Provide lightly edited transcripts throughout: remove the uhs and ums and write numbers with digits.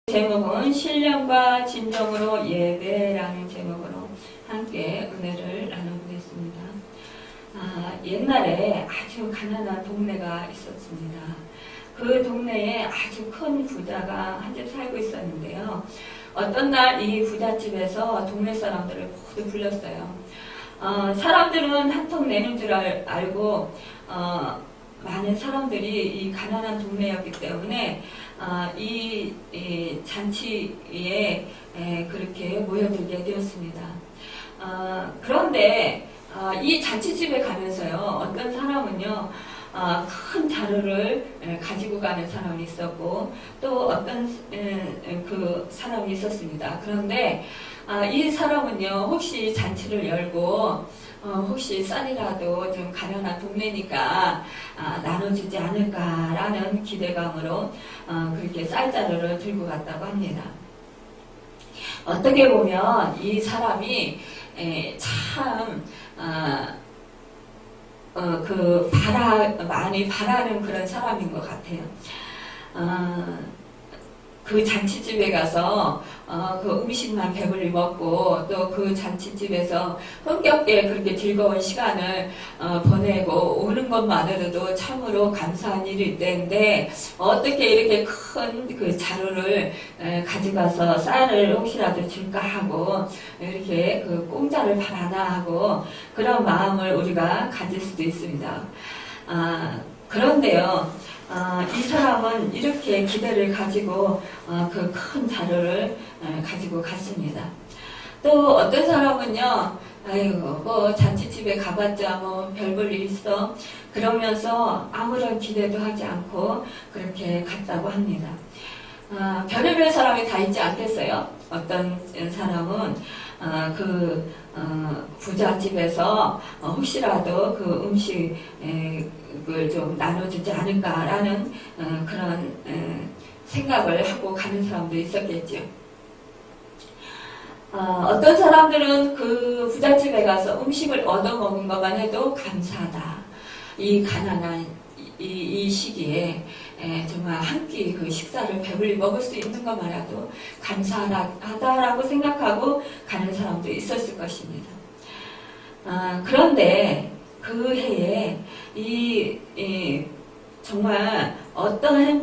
제목은 신령과 진정으로 예배라는 제목으로 함께 은혜를 나눠보겠습니다. 옛날에 아주 가난한 동네가 있었습니다. 그 동네에 아주 큰 부자가 한 집 살고 있었는데요. 어떤 날 이 부잣집에서 동네 사람들을 모두 불렀어요. 사람들은 한턱 내는 줄 알고 많은 사람들이 이 가난한 동네였기 때문에 이 잔치에 그렇게 모여들게 되었습니다. 그런데 이 잔치집에 가면서요, 어떤 사람은요, 큰 자루를 가지고 가는 사람이 있었고, 또 어떤 그 사람이 있었습니다. 그런데 이 사람은요, 혹시 잔치를 열고 혹시 쌀이라도 좀 가난한 동네니까 나눠주지 않을까라는 기대감으로 그렇게 쌀자루를 들고 갔다고 합니다. 어떻게 보면 이 사람이 참 많이 바라는 그런 사람인 것 같아요. 그 잔치집에 가서 그 음식만 배불리 먹고 또 그 잔치집에서 흥겹게 그렇게 즐거운 시간을 보내고 오는 것만으로도 참으로 감사한 일일 때인데 어떻게 이렇게 큰 그 자루를 가져가서 쌀을 혹시라도 줄까 하고 이렇게 그 공짜를 바라나 하고 그런 마음을 우리가 가질 수도 있습니다. 그런데요, 이 사람은 이렇게 기대를 가지고 그 큰 자루를 가지고 갔습니다. 또 어떤 사람은요, 아이고 뭐 잔치집에 가봤자 뭐 별 볼 일 있어 그러면서 아무런 기대도 하지 않고 그렇게 갔다고 합니다. 별의별 사람이 다 있지 않겠어요? 어떤 사람은 부잣집에서 혹시라도 그 음식을 좀 나눠주지 않을까라는 그런 생각을 하고 가는 사람도 있었겠죠. 어떤 사람들은 그 부잣집에 가서 음식을 얻어먹은 것만 해도 감사하다. 이 가난한 이 시기에 정말 한 끼 그 식사를 배불리 먹을 수 있는 것만이라도 감사하다라고 생각하고 가는 사람도 있었을 것입니다. 그런데 그 해에 정말 어떠한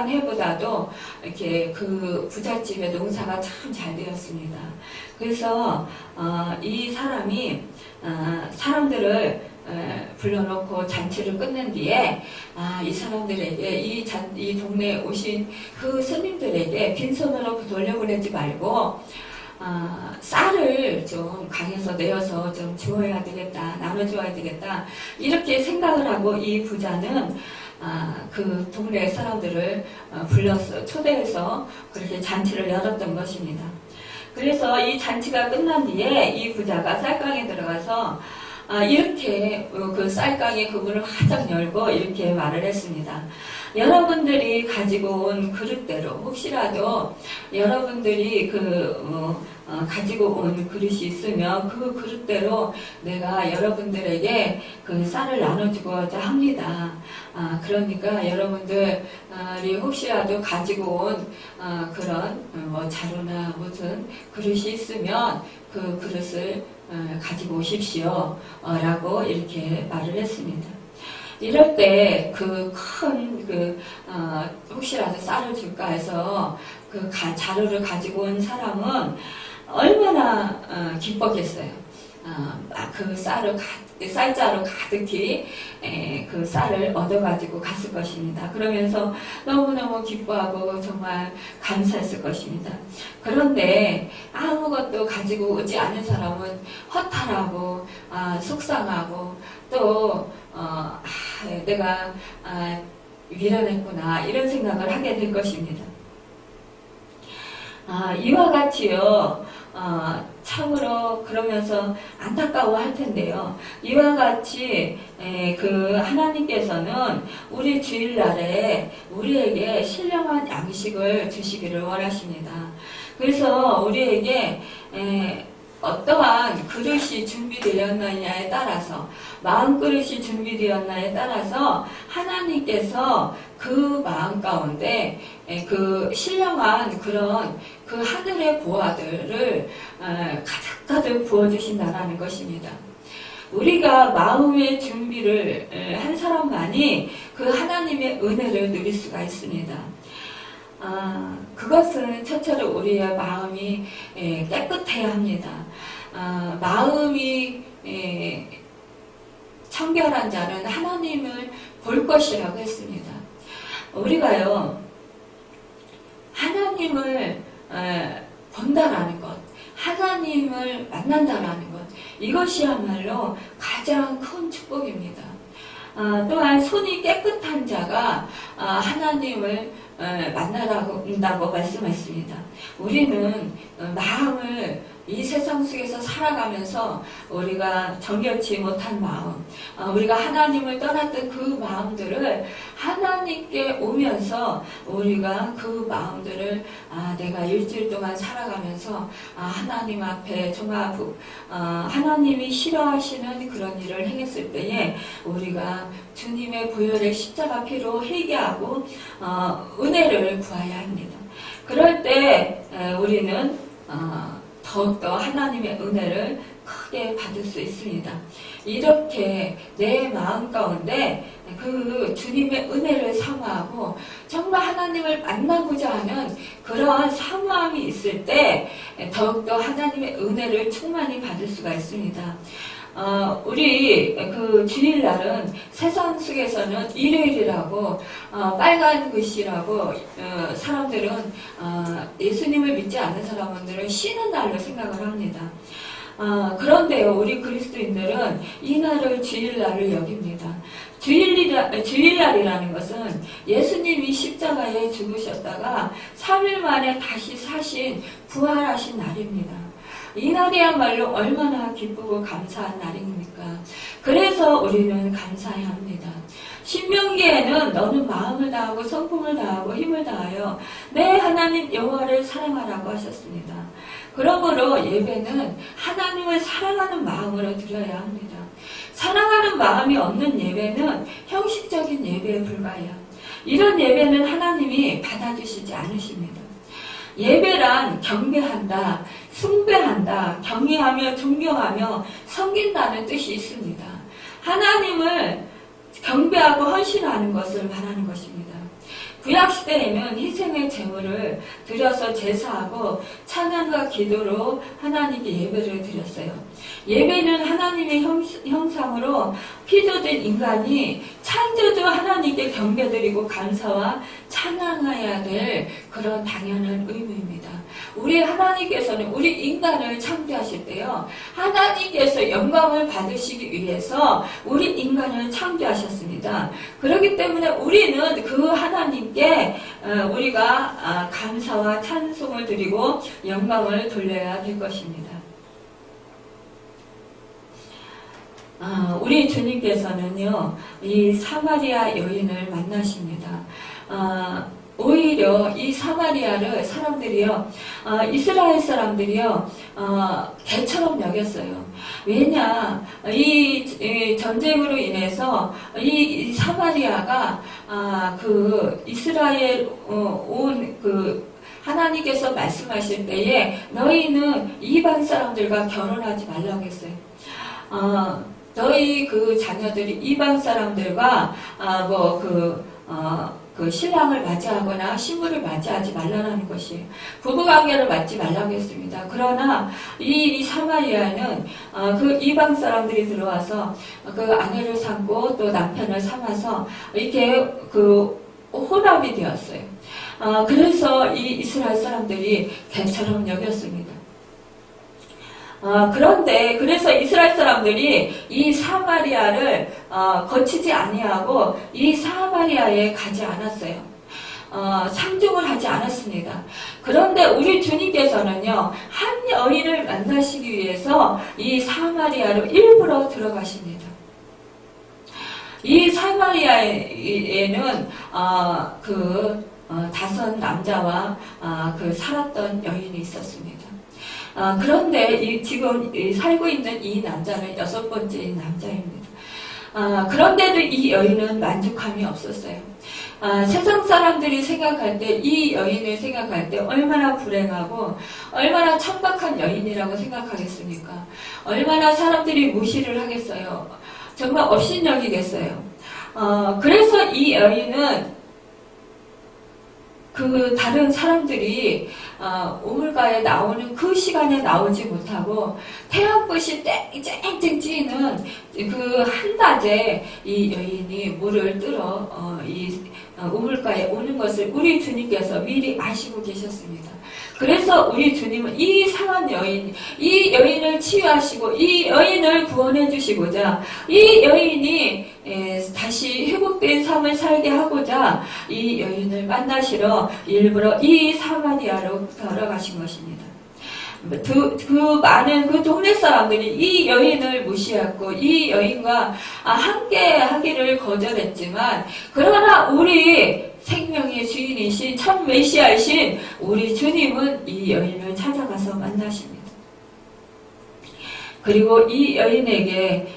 해보다도 이렇게 그 부잣집의 농사가 참 잘 되었습니다. 그래서 이 사람이 사람들을 불러놓고 잔치를 끝낸 뒤에 이 사람들에게 이 동네에 오신 그 스님들에게 빈손으로 돌려보내지 말고 쌀을 좀 강에서 내어서 좀 주어야 되겠다, 나눠줘야 되겠다 이렇게 생각을 하고 이 부자는 그 동네 사람들을 불러서 초대해서 그렇게 잔치를 열었던 것입니다. 그래서 이 잔치가 끝난 뒤에 이 부자가 쌀강에 들어가서 이렇게 그 쌀강의 그물을 활짝 열고 이렇게 말을 했습니다. 여러분들이 가지고 온 그릇대로 혹시라도 여러분들이 가지고 온 그릇이 있으면 그 그릇대로 내가 여러분들에게 그 쌀을 나눠주고자 합니다. 그러니까 여러분들이 혹시라도 가지고 온 그런 자루나 무슨 그릇이 있으면 그 그릇을 가지고 오십시오. 라고 이렇게 말을 했습니다. 이럴 때 혹시라도 쌀을 줄까 해서 그 자루를 가지고 온 사람은 얼마나 기뻤겠어요. 그 쌀자루 가득히 그 쌀을 얻어가지고 갔을 것입니다. 그러면서 너무너무 기뻐하고 정말 감사했을 것입니다. 그런데 아무것도 가지고 오지 않은 사람은 허탈하고 속상하고 또 내가 미련했구나 이런 생각을 하게 될 것입니다. 이와 같이요, 참으로 그러면서 안타까워 할 텐데요. 이와 같이 그 하나님께서는 우리 주일날에 우리에게 신령한 양식을 주시기를 원하십니다. 그래서 우리에게 어떠한 그릇이 준비되었느냐에 따라서, 마음 그릇이 준비되었나에 따라서 하나님께서 그 마음 가운데 그 신령한 그런 그 하늘의 보화들을 가득가득 부어주신다라는 것입니다. 우리가 마음의 준비를 한 사람만이 그 하나님의 은혜를 누릴 수가 있습니다. 그것은 첫째로 우리의 마음이 깨끗해야 합니다. 마음이 청결한 자는 하나님을 볼 것이라고 했습니다. 우리가요, 하나님을 본다라는 것, 하나님을 만난다라는 것, 이것이야말로 가장 큰 축복입니다. 또한 손이 깨끗한 자가 하나님을 만나라고 말씀했습니다. 우리는 마음을 이 세상 속에서 살아가면서 우리가 정결치 못한 마음, 우리가 하나님을 떠났던 그 마음들을 하나님께 오면서 우리가 그 마음들을 내가 일주일 동안 살아가면서 하나님 앞에 하나님이 싫어하시는 그런 일을 행했을 때에 우리가 주님의 보혈의 십자가 피로 회개하고 은혜를 구해야 합니다. 그럴 때 우리는 더욱더 하나님의 은혜를 크게 받을 수 있습니다. 이렇게 내 마음 가운데 그 주님의 은혜를 사모하고 정말 하나님을 만나고자 하는 그러한 사모함이 있을 때 더욱더 하나님의 은혜를 충만히 받을 수가 있습니다. 우리 그 주일날은 세상 속에서는 일요일이라고 빨간 글씨라고 사람들은 예수님을 믿지 않는 사람들은 쉬는 날로 생각을 합니다. 그런데요, 우리 그리스도인들은 이 날을 주일날을 여깁니다. 주일날이라는 것은 예수님이 십자가에 죽으셨다가 3일 만에 다시 사신 부활하신 날입니다. 이 날이야말로 얼마나 기쁘고 감사한 날입니까? 그래서 우리는 감사해야 합니다. 신명기에는 너는 마음을 다하고 성품을 다하고 힘을 다하여 내 하나님 여호와를 사랑하라고 하셨습니다. 그러므로 예배는 하나님을 사랑하는 마음으로 드려야 합니다. 사랑하는 마음이 없는 예배는 형식적인 예배에 불과해요. 이런 예배는 하나님이 받아주시지 않으십니다. 예배란 경배한다, 숭배한다, 경외하며 존경하며 섬긴다는 뜻이 있습니다. 하나님을 경배하고 헌신하는 것을 말하는 것입니다. 구약시대에는 희생의 제물을 드려서 제사하고 찬양과 기도로 하나님께 예배를 드렸어요. 예배는 하나님의 형상으로 피조된 인간이 창조주 하나님께 경배드리고 감사와 찬양해야 될 그런 당연한 의무입니다. 우리 하나님께서는 우리 인간을 창조하실 때요, 하나님께서 영광을 받으시기 위해서 우리 인간을 창조하셨습니다. 그렇기 때문에 우리는 그 하나님께 우리가 감사와 찬송을 드리고 영광을 돌려야 될 것입니다. 우리 주님께서는요, 이 사마리아 여인을 만나십니다. 오히려 이 사마리아를 사람들이요, 이스라엘 사람들이요, 개처럼 여겼어요. 왜냐, 이 전쟁으로 인해서 이 사마리아가 그 이스라엘 하나님께서 말씀하실 때에 너희는 이방 사람들과 결혼하지 말라고 했어요. 너희 그 자녀들이 이방 사람들과 그 신랑을 맞이하거나 신부를 맞이하지 말라는 것이에요. 부부관계를 맺지 말라고 했습니다. 그러나 이 사마리아는 그 이방 사람들이 들어와서 그 아내를 삼고 또 남편을 삼아서 이렇게 그 혼합이 되었어요. 그래서 이 이스라엘 사람들이 개처럼 여겼습니다. 그래서 이스라엘 사람들이 이 사마리아를 거치지 아니하고 이 사마리아에 가지 않았어요. 상종을 하지 않았습니다. 그런데 우리 주님께서는요, 한 여인을 만나시기 위해서 이 사마리아로 일부러 들어가십니다. 이 사마리아에는 다섯 남자와 그 살았던 여인이 있었습니다. 그런데 지금 살고 있는 이 남자는 6번째 남자입니다. 그런데도 이 여인은 만족함이 없었어요. 세상 사람들이 생각할 때, 이 여인을 생각할 때 얼마나 불행하고 얼마나 천박한 여인이라고 생각하겠습니까? 얼마나 사람들이 무시를 하겠어요. 정말 업신여기겠어요. 그래서 이 여인은 그 다른 사람들이 우물가에 나오는 그 시간에 나오지 못하고 태양빛이 쨍쨍 찌는 그 한낮에 이 여인이 물을 뜨러 이 우물가에 오는 것을 우리 주님께서 미리 아시고 계셨습니다. 그래서 우리 주님은 이 상한 여인, 이 여인을 치유하시고 이 여인을 구원해 주시고자 이 여인이 다시 회복된 삶을 살게 하고자 이 여인을 만나시러 일부러 이 사마리아로 걸어가신 것입니다. 그 많은 그 동네 사람들이 이 여인을 무시했고 이 여인과 함께 하기를 거절했지만 그러나 우리 생명의 주인이신 첫 메시아이신 우리 주님은 이 여인을 찾아가서 만나십니다. 그리고 이 여인에게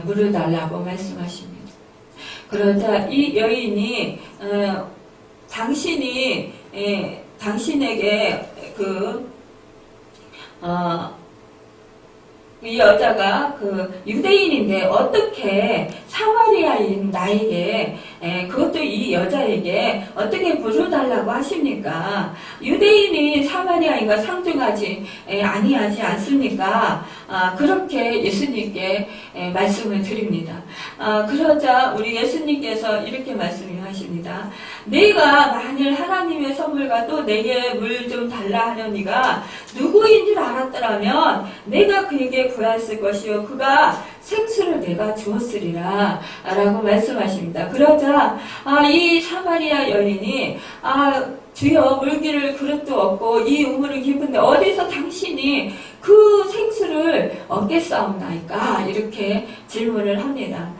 물을 달라고 말씀하십니다. 그러자 이 여인이 당신에게 이 여자가 유대인인데 어떻게 사마리아인 나에게 그것도 이 여자에게 어떻게 물을 달라고 하십니까? 유대인이 사마리아인과 상종하지 아니하지 않습니까? 그렇게 예수님께 말씀을 드립니다. 그러자 우리 예수님께서 이렇게 말씀하십니다. 네가 만일 하나님의 선물과 또 내게 물 좀 달라 하려니가 누구인 줄 알았더라면 내가 그에게 구했을 것이요 그가 생수를 내가 주었으리라 라고 말씀하십니다. 그러자 이 사마리아 여인이 주여 물기를 그릇도 없고 이 우물은 깊은데 어디서 당신이 그 생수를 얻겠사옵나이까 이렇게 질문을 합니다.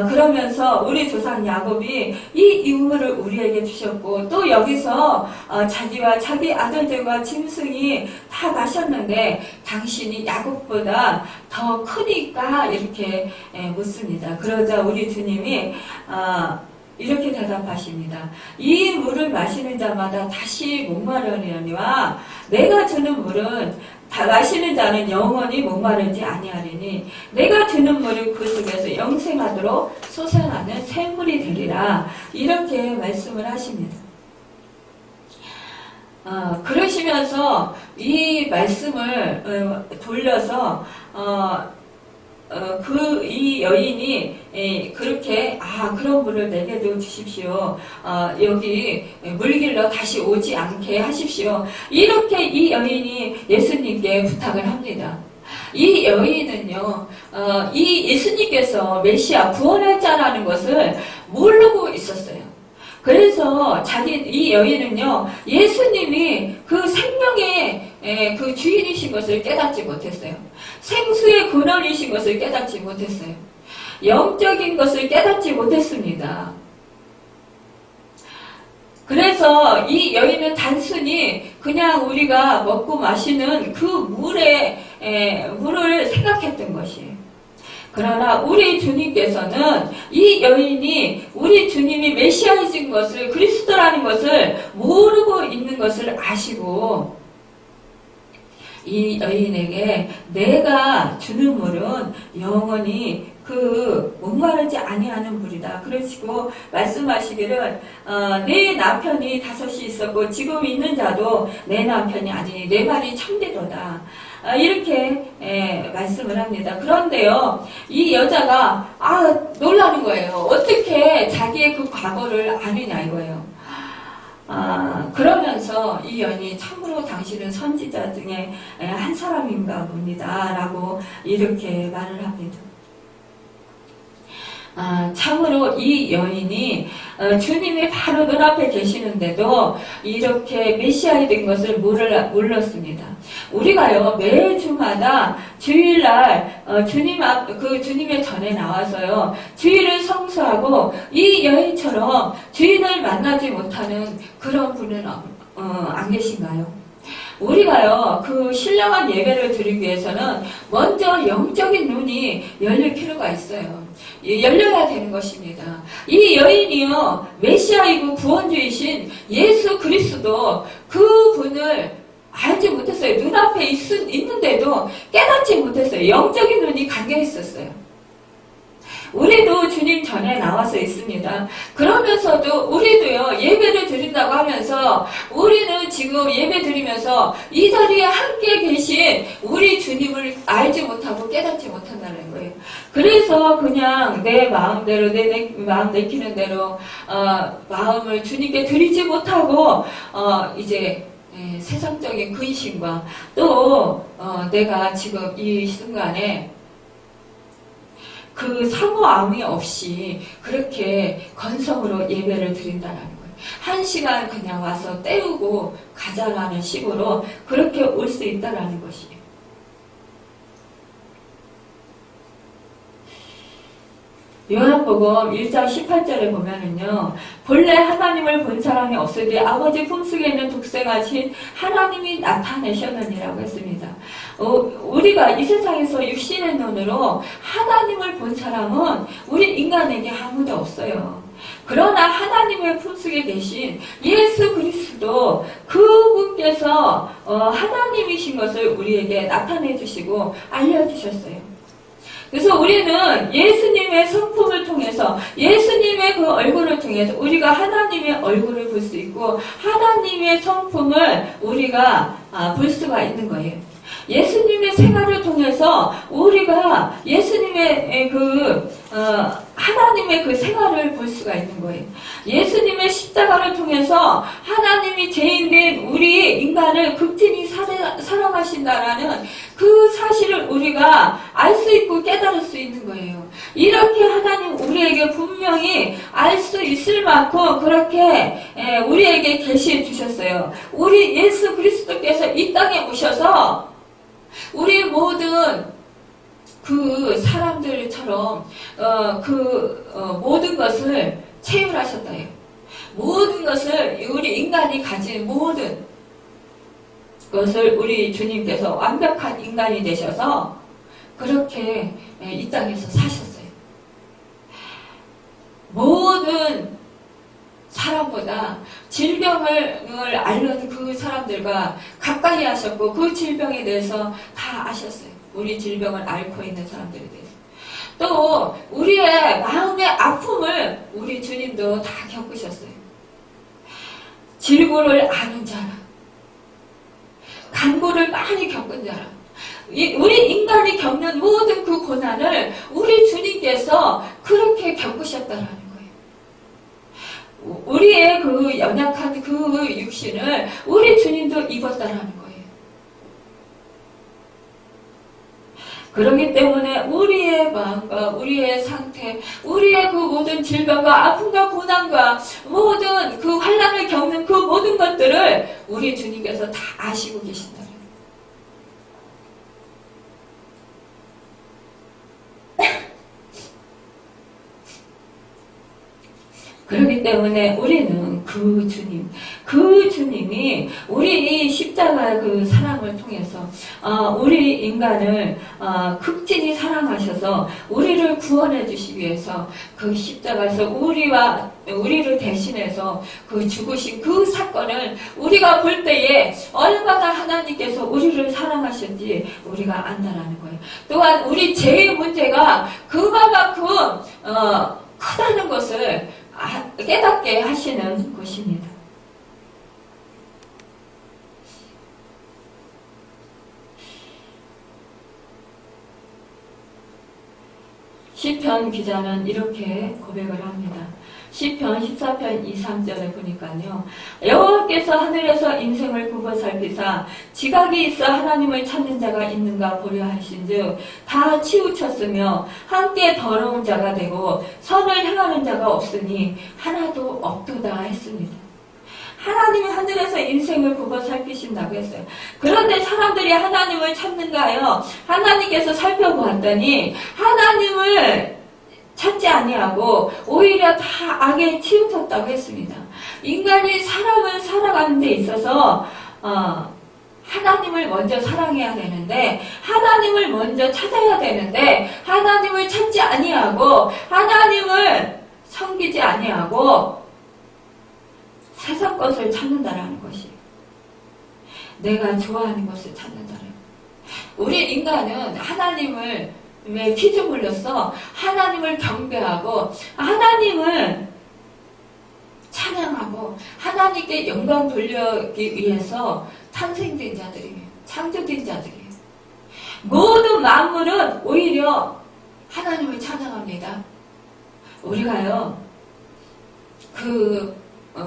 그러면서 우리 조상 야곱이 이 우물을 우리에게 주셨고 또 여기서 자기와 자기 아들들과 짐승이 다 마셨는데 당신이 야곱보다 더 크니까 이렇게 묻습니다. 그러자 우리 주님이 이렇게 대답하십니다. 이 물을 마시는 자마다 다시 목마르려니와 내가 주는 물은 다 마시는 자는 영원히 목마르지 아니하리니 내가 주는 물은 그 속에서 영생하도록 솟아나는 샘물이 되리라 이렇게 말씀을 하십니다. 그러시면서 이 말씀을 돌려서 이 여인이 그렇게 그런 물을 내게도 주십시오. 여기 물길로 다시 오지 않게 하십시오. 이렇게 이 여인이 예수님께 부탁을 합니다. 이 여인은요, 이 예수님께서 메시아 구원할 자라는 것을 모르고 있었어요. 그래서 이 여인은요, 예수님이 그 생명의 그 주인이신 것을 깨닫지 못했어요. 생수의 근원이신 것을 깨닫지 못했어요. 영적인 것을 깨닫지 못했습니다. 그래서 이 여인은 단순히 그냥 우리가 먹고 마시는 그 물을 생각했던 것이에요. 그러나 우리 주님께서는 이 여인이 우리 주님이 메시아이신 것을 그리스도라는 것을 모르고 있는 것을 아시고 이 여인에게 내가 주는 물은 영원히 목마르지 아니하는 물이다. 그러시고 말씀하시기를 내 남편이 5이 있었고 지금 있는 자도 내 남편이 아니니 내 말이 참되도다. 이렇게 말씀을 합니다. 그런데요, 이 여자가 놀라는 거예요. 어떻게 자기의 그 과거를 아느냐 이거예요. 그러면서 이 여인이 참으로 당신은 선지자 중에 한 사람인가 봅니다. 라고 이렇게 말을 합니다. 참으로 이 여인이 주님이 바로 눈앞에 계시는데도 이렇게 메시아이 된 것을 몰랐습니다. 우리가요 매주마다 주일날 주님의 전에 나와서요 주일을 성수하고 이 여인처럼 주인을 만나지 못하는 그런 분은 안 계신가요? 우리가요, 그 신령한 예배를 드리기 위해서는 먼저 영적인 눈이 열릴 필요가 있어요. 열려야 되는 것입니다. 이 여인이요, 메시아이고 구원주이신 예수 그리스도 그분을 알지 못했어요. 눈앞에 있는데도 깨닫지 못했어요. 영적인 눈이 감겨 있었어요. 우리도 주님 전에 나와서 있습니다. 그러면서도 우리도요, 예배를 드린다고 하면서 우리는 지금 예배 드리면서 이 자리에 함께 계신 우리 주님을 알지 못하고 깨닫지 못한다는 거예요. 그래서 그냥 내 마음대로 내 마음 내키는 대로 마음을 주님께 드리지 못하고 이제 세상적인 근심과 또 내가 지금 이 순간에 그 사모함이 없이 그렇게 건성으로 예배를 드린다는 거예요. 1시간 그냥 와서 때우고 가자라는 식으로 그렇게 올 수 있다라는 것이에요. 요한복음 1장 18절에 보면은요, 본래 하나님을 본 사람이 없으되 아버지 품속에 있는 독생하신 하나님이 나타내셨느니라고 했습니다. 우리가 이 세상에서 육신의 눈으로 하나님을 본 사람은 우리 인간에게 아무도 없어요. 그러나 하나님의 품속에 계신 예수 그리스도 그분께서 하나님이신 것을 우리에게 나타내 주시고 알려주셨어요. 그래서 우리는 예수님의 성품을 통해서 예수님의 그 얼굴을 통해서 우리가 하나님의 얼굴을 볼 수 있고 하나님의 성품을 우리가 볼 수가 있는 거예요. 예수님의 생활을 통해서 우리가 예수님의 하나님의 그 생활을 볼 수가 있는 거예요. 예수님의 십자가를 통해서 하나님이 죄인된 우리 인간을 극진히 사랑하신다라는 그 사실을 우리가 알 수 있고 깨달을 수 있는 거예요. 이렇게 하나님 우리에게 분명히 알 수 있을 만큼 그렇게 우리에게 계시해 주셨어요. 우리 예수 그리스도께서 이 땅에 오셔서 우리 모든 그 사람들처럼 모든 것을 체휼하셨다요. 모든 것을 우리 인간이 가진 모든 것을 우리 주님께서 완벽한 인간이 되셔서 그렇게 이 땅에서 사셨어요. 모든 사람보다 질병을 앓는 그 사람들과 가까이 하셨고 그 질병에 대해서 다 아셨어요. 우리 질병을 앓고 있는 사람들에 대해서. 또 우리의 마음의 아픔을 우리 주님도 다 겪으셨어요. 질고를 아는 자라, 간고를 많이 겪은 자라, 우리 인간이 겪는 모든 그 고난을 우리 주님께서 그렇게 겪으셨다라는 거예요. 우리의 그 연약한 그 육신을 우리 주님도 입었다라는 거예요. 그렇기 때문에 우리의 마음과 우리의 상태, 우리의 그 모든 질병과 아픔과 고난과 모든 그 환난을 겪는 그 모든 것들을 우리 주님께서 다 아시고 계신다. 그렇기 때문에 우리는 그 주님이 우리 십자가의 그 사랑을 통해서 우리 인간을 극진히 사랑하셔서 우리를 구원해 주시기 위해서 그 십자가에서 우리를 대신해서 그 죽으신 그 사건을 우리가 볼 때에 얼마나 하나님께서 우리를 사랑하셨는지 우리가 안다라는 거예요. 또한 우리 죄의 문제가 그만큼 크다는 것을 깨닫게 하시는 것입니다. 시편 기자는 이렇게 고백을 합니다. 시편 14편 2, 3절에 보니까요. 여호와께서 하늘에서 인생을 굽어 살피사 지각이 있어 하나님을 찾는 자가 있는가 보려 하신즉 다 치우쳤으며 함께 더러운 자가 되고 선을 행하는 자가 없으니 하나도 없도다 했습니다. 하나님이 하늘에서 인생을 굽어 살피신다고 했어요. 그런데 사람들이 하나님을 찾는가요? 하나님께서 살펴보았더니 하나님을 찾지 아니하고 오히려 다 악에 치우쳤다고 했습니다. 인간이 사람을 살아가는 데 있어서 하나님을 먼저 사랑해야 되는데, 하나님을 먼저 찾아야 되는데, 하나님을 찾지 아니하고 하나님을 섬기지 아니하고 세상 것을 찾는다라는 것이에요. 내가 좋아하는 것을 찾는다라는 거예요. 우리 인간은 하나님을 왜 피조물로서 하나님을 경배하고 하나님을 찬양하고 하나님께 영광 돌리기 위해서 탄생된 자들이에요. 창조된 자들이에요. 모든 만물은 오히려 하나님을 찬양합니다. 우리가요,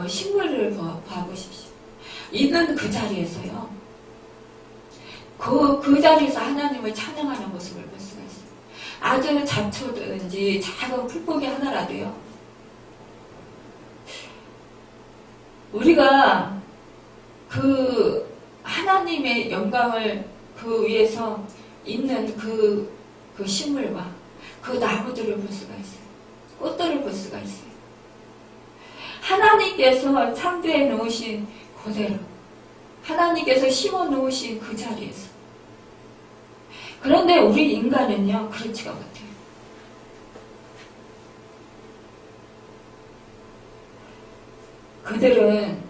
식물을 봐보십시오. 있는 그 자리에서요, 그 자리에서 하나님을 찬양하는 모습을 볼 수가 있어요. 아주 잡초든지 작은 풀포기 하나라도요, 우리가 그 하나님의 영광을 그 위에서 있는 그 식물과 그 나무들을 볼 수가 있어요. 꽃들을 볼 수가 있어요. 하나님께서 창조해 놓으신 그대로, 하나님께서 심어 놓으신 그 자리에서. 그런데 우리 인간은요, 그렇지가 못해요. 그들은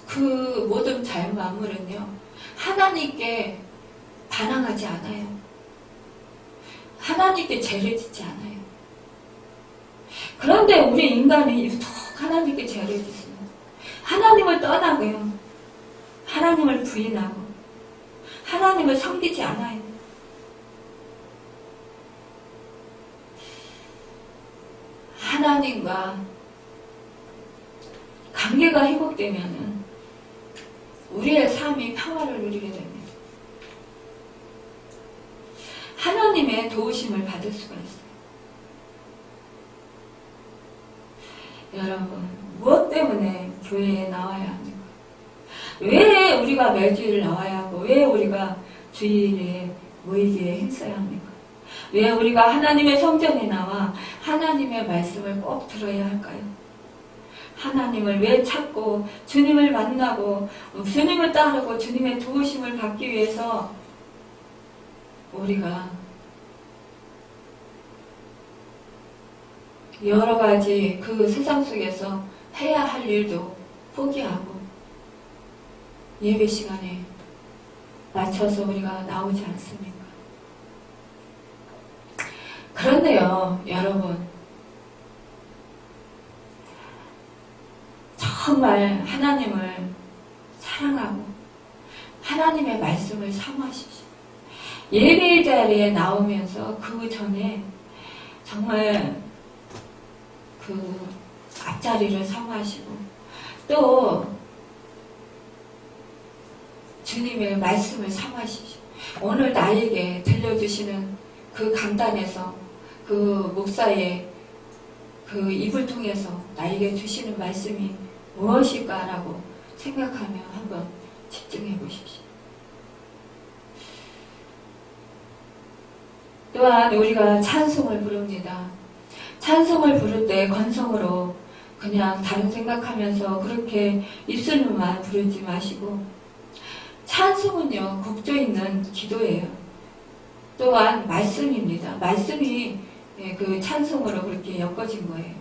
그 모든 자연만물은요, 하나님께 반항하지 않아요. 하나님께 죄를 짓지 않아요. 그런데 우리 인간이 유독 하나님께 죄를 짓습니다. 하나님을 떠나고요, 하나님을 부인하고 하나님을 섬기지 않아요. 하나님과 관계가 회복되면은 우리의 삶이 평화를 누리게 됩니다. 하나님의 도우심을 받을 수가 있어요. 여러분, 무엇 때문에 교회에 나와야 합니까? 왜 우리가 매주일 나와야 하고, 왜 우리가 주일에 모이기에 힘써야 합니까? 왜 우리가 하나님의 성전에 나와 하나님의 말씀을 꼭 들어야 할까요? 하나님을 왜 찾고 주님을 만나고 주님을 따르고 주님의 도우심을 받기 위해서 우리가 여러 가지 그 세상 속에서 해야 할 일도 포기하고 예배 시간에 맞춰서 우리가 나오지 않습니까? 그런데요, 여러분, 정말 하나님을 사랑하고 하나님의 말씀을 사모하십시오. 예배 자리에 나오면서 그 전에 정말 그 앞자리를 사모하시고 또 주님의 말씀을 사모하십시오. 오늘 나에게 들려주시는 그 강단에서 그 목사의 그 입을 통해서 나에게 주시는 말씀이 무엇일까라고 생각하며 한번 집중해 보십시오. 또한 우리가 찬송을 부릅니다. 찬송을 부를 때 건성으로 그냥 다른 생각하면서 그렇게 입술로만 부르지 마시고, 찬송은요, 곡조 있는 기도예요. 또한 말씀입니다. 말씀이 그 찬송으로 그렇게 엮어진 거예요.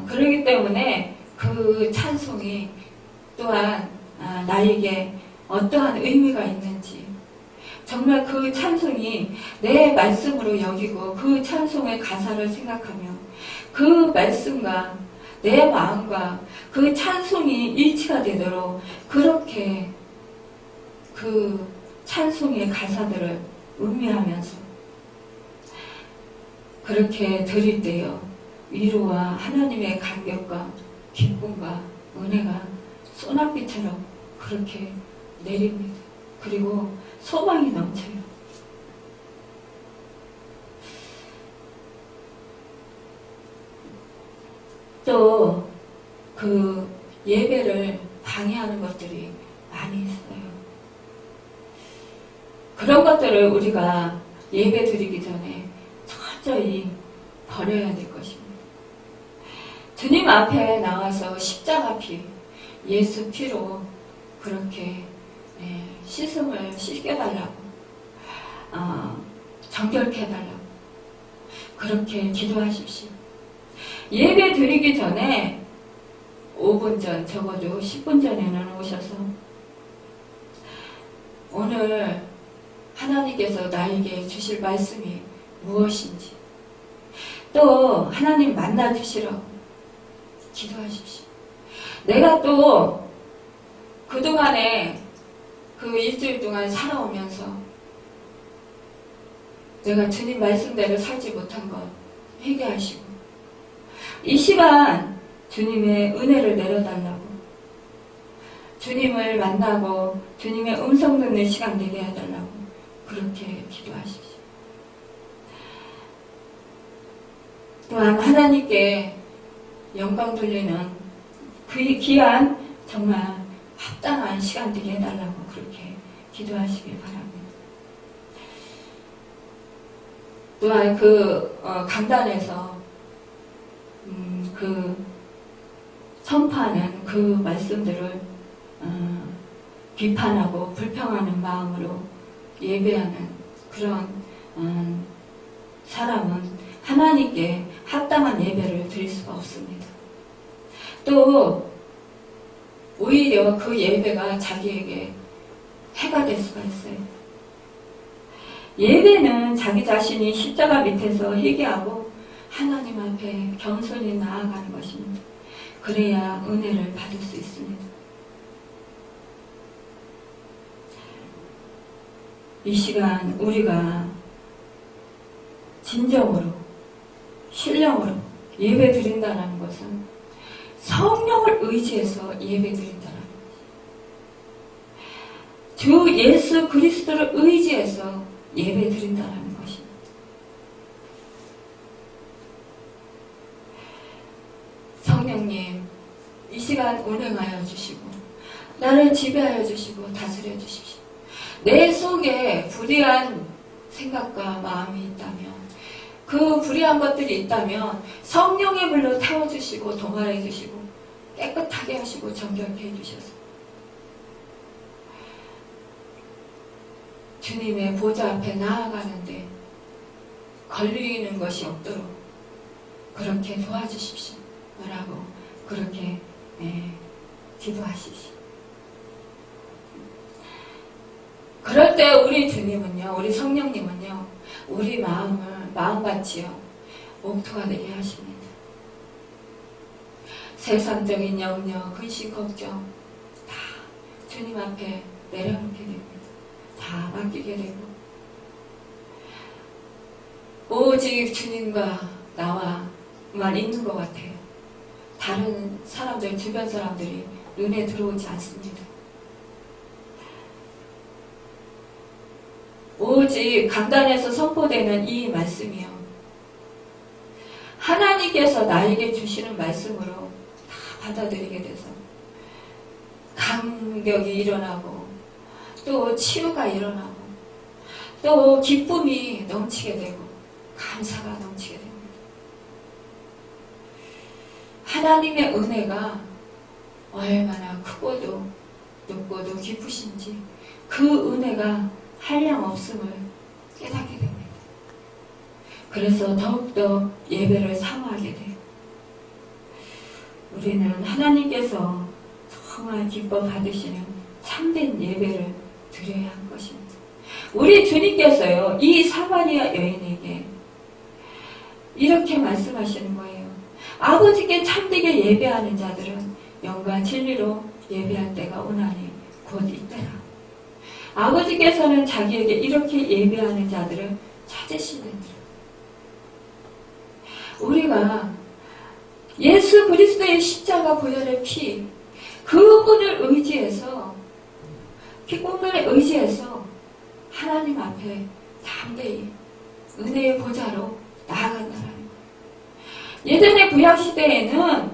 그렇기 때문에 그 찬송이 또한 나에게 어떠한 의미가 있는지, 정말 그 찬송이 내 말씀으로 여기고 그 찬송의 가사를 생각하며 그 말씀과 내 마음과 그 찬송이 일치가 되도록 그렇게 그 찬송의 가사들을 음미하면서 그렇게 드릴 때요, 위로와 하나님의 감격과 기쁨과 은혜가 소낙비처럼 그렇게 내립니다. 그리고 소망이 넘쳐요. 또 그 예배를 방해하는 것들이 많이 있어요. 그런 것들을 우리가 예배 드리기 전에 철저히 버려야 될 것입니다. 주님 앞에 나와서 십자가 피, 예수 피로 그렇게 씻음을 씻겨달라고, 정결케 해달라고 그렇게 기도하십시오. 예배 드리기 전에 5분 전, 적어도 10분 전에는 오셔서 오늘 하나님께서 나에게 주실 말씀이 무엇인지, 또 하나님 만나주시라고 기도하십시오. 내가 또 그동안에 그 일주일 동안 살아오면서 내가 주님 말씀대로 살지 못한 것 회개하시고, 이 시간 주님의 은혜를 내려달라고, 주님을 만나고 주님의 음성 듣는 시간 되게 해달라고 그렇게 기도하십시오. 또한 하나님께 영광 돌리는 그 귀한 정말 합당한 시간 되게 해달라고 그렇게 기도하시길 바랍니다. 또한 그 강단에서 그 선포하는 그 말씀들을 비판하고 불평하는 마음으로 예배하는 그런 사람은 하나님께 합당한 예배를 드릴 수가 없습니다. 또 오히려 그 예배가 자기에게 해가 될 수가 있어요. 예배는 자기 자신이 십자가 밑에서 회개하고 하나님 앞에 겸손히 나아가는 것입니다. 그래야 은혜를 받을 수 있습니다. 이 시간 우리가 진정으로 신령으로 예배 드린다는 것은 성령을 의지해서 예배 드린다는 것입니다. 주 예수 그리스도를 의지해서 예배 드린다는 것입니다. 성령님, 이 시간 운행하여 주시고 나를 지배하여 주시고 다스려 주십시오. 내 속에 불의한 생각과 마음이 있다면, 그 불의한 것들이 있다면 성령의 불로 태워주시고 동화해 주시고 깨끗하게 하시고 정결케 해주셔서 주님의 보좌 앞에 나아가는데 걸리는 것이 없도록 그렇게 도와주십시오 라고 그렇게 기도하십시오. 그럴 때 우리 주님은요, 우리 성령님은요, 우리 마음을 마음같이요 옥토가 되게 하십니다. 세상적인 염려, 근심, 걱정 다 주님 앞에 내려놓게 됩니다. 다 맡기게 되고 오직 주님과 나와만 있는 것 같아요. 다른 사람들, 주변 사람들이 눈에 들어오지 않습니다. 오직 강단에서 선포되는 이 말씀이요, 하나님께서 나에게 주시는 말씀으로 다 받아들이게 돼서 감격이 일어나고 또 치유가 일어나고 또 기쁨이 넘치게 되고 감사가 넘치게 됩니다. 하나님의 은혜가 얼마나 크고도 높고도 깊으신지 그 은혜가 한량없음을 깨닫게 됩니다. 그래서 더욱더 예배를 사모하게 돼요. 우리는 하나님께서 정말 기뻐 받으시는 참된 예배를 드려야 할 것입니다. 우리 주님께서요, 이 사마리아 여인에게 이렇게 말씀하시는 거예요. 아버지께 참되게 예배하는 자들은 영과 진리로 예배할 때가 오나니 곧 이때라. 아버지께서는 자기에게 이렇게 예배하는 자들을 찾으시느니라. 우리가 예수 그리스도의 십자가 보혈의 피, 그분을 의지해서, 피공면에 의지해서 하나님 앞에 담대히 은혜의 보좌로 나아간다는 거예요. 예전의 구약시대에는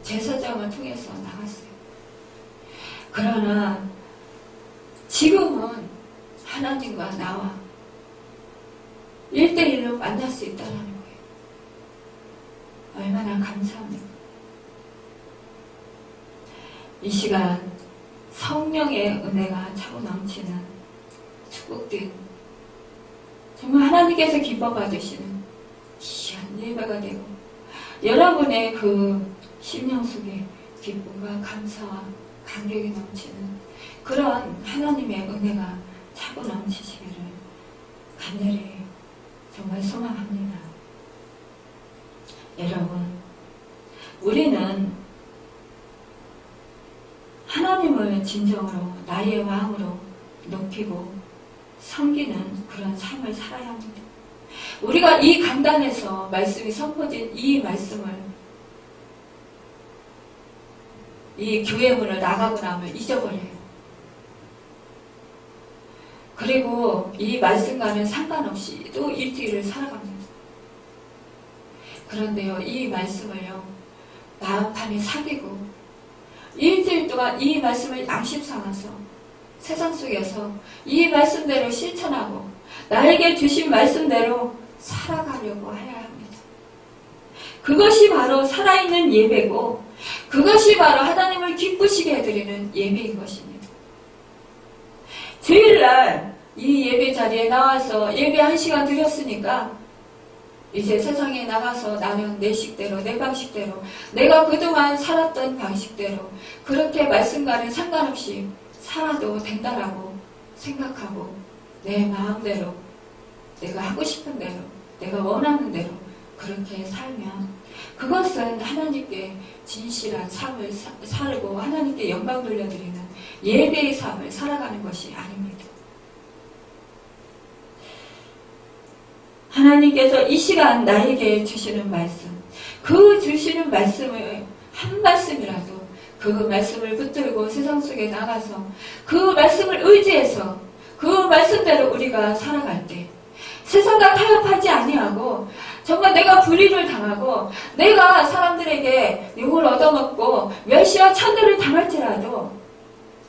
제사장을 통해서 나갔어요. 그러나 지금은 하나님과 나와 1대1로 만날 수 있다는 거예요. 얼마나 감사합니까? 이 시간 성령의 은혜가 차고 넘치는 축복된 정말 하나님께서 기뻐 받으시는 귀한 예배가 되고 여러분의 그 심령 속에 기쁨과 감사와 감격이 넘치는 그런 하나님의 은혜가 차고 넘치시기를 간절히 정말 소망합니다. 여러분, 우리는 하나님을 진정으로 나의 마음으로 높이고 섬기는 그런 삶을 살아야 합니다. 우리가 이 강단에서 말씀이 선포된 이 말씀을 이 교회 문을 나가고 나면 잊어버려요. 그리고 이 말씀과는 상관없이 또 일주일을 살아갑니다. 그런데요, 이 말씀을요, 마음판에 사귀고 일주일 동안 이 말씀을 양심 삼아서 세상 속에서 이 말씀대로 실천하고 나에게 주신 말씀대로 살아가려고 해야 합니다. 그것이 바로 살아있는 예배고 그것이 바로 하나님을 기쁘시게 해드리는 예배인 것입니다. 주일날 이 예배 자리에 나와서 예배 1시간 드렸으니까 이제 세상에 나가서 나는 내 식대로 내 방식대로 내가 그동안 살았던 방식대로 그렇게 말씀과는 상관없이 살아도 된다라고 생각하고 내 마음대로 내가 하고 싶은 대로 내가 원하는 대로 그렇게 살면 그것은 하나님께 진실한 삶을 살고 하나님께 영광 돌려드리는 예배의 삶을 살아가는 것이 아닙니다. 하나님께서 이 시간 나에게 주시는 말씀, 그 주시는 말씀을 한 말씀이라도 그 말씀을 붙들고 세상 속에 나가서 그 말씀을 의지해서 그 말씀대로 우리가 살아갈 때 세상과 타협하지 아니하고 정말 내가 불의를 당하고 내가 사람들에게 욕을 얻어먹고 멸시와 천대를 당할지라도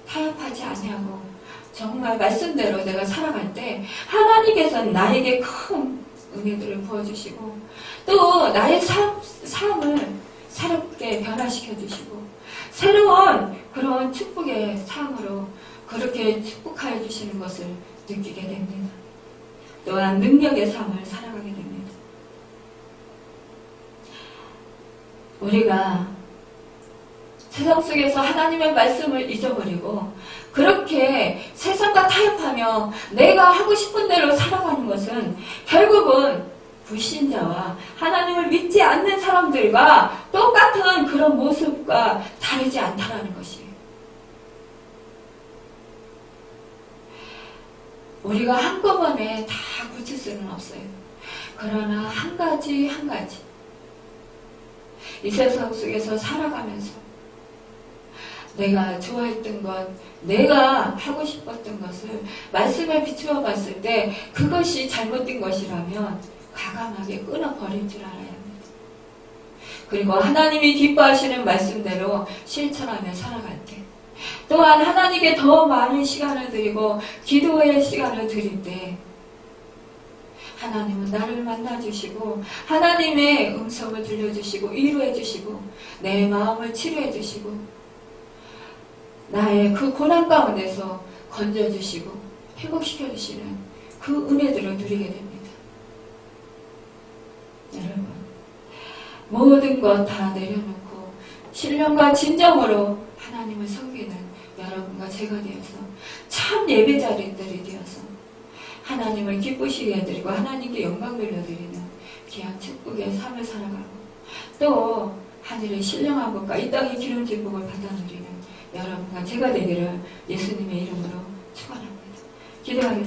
타협하지 아니하고 정말 말씀대로 내가 살아갈 때 하나님께서는 나에게 큰 은혜들을 부어주시고 또 나의 삶을 새롭게 변화시켜 주시고 새로운 그런 축복의 삶으로 그렇게 축복하여 주시는 것을 느끼게 됩니다. 또한 능력의 삶을 살아가게 됩니다. 우리가 세상 속에서 하나님의 말씀을 잊어버리고 그렇게 세상과 타협하며 내가 하고 싶은 대로 살아가는 것은 결국은 불신자와 하나님을 믿지 않는 사람들과 똑같은 그런 모습과 다르지 않다라는 것이에요. 우리가 한꺼번에 다 고칠 수는 없어요. 그러나 한 가지 이 세상 속에서 살아가면서 내가 좋아했던 것, 내가 하고 싶었던 것을 말씀에 비추어 봤을 때 그것이 잘못된 것이라면 과감하게 끊어버릴 줄 알아야 합니다. 그리고 하나님이 기뻐하시는 말씀대로 실천하며 살아갈 때 또한 하나님께 더 많은 시간을 드리고 기도의 시간을 드릴 때 하나님은 나를 만나주시고 하나님의 음성을 들려주시고 위로해주시고 내 마음을 치료해주시고 나의 그 고난 가운데서 건져주시고 회복시켜주시는 그 은혜들을 누리게 됩니다. 여러분, 모든 것 다 내려놓고 신령과 진정으로 하나님을 섬기는 여러분과 제가 되어서 참 예배자리들이 되어서 하나님을 기쁘시게 해드리고 하나님께 영광 돌려드리는 귀한 축복의 삶을 살아가고 또 하늘의 신령한 것과 이 땅의 기름진 복을 받아 누리는 여러분과 제가 되기를 예수님의 이름으로 축원합니다. 기도하겠습니다.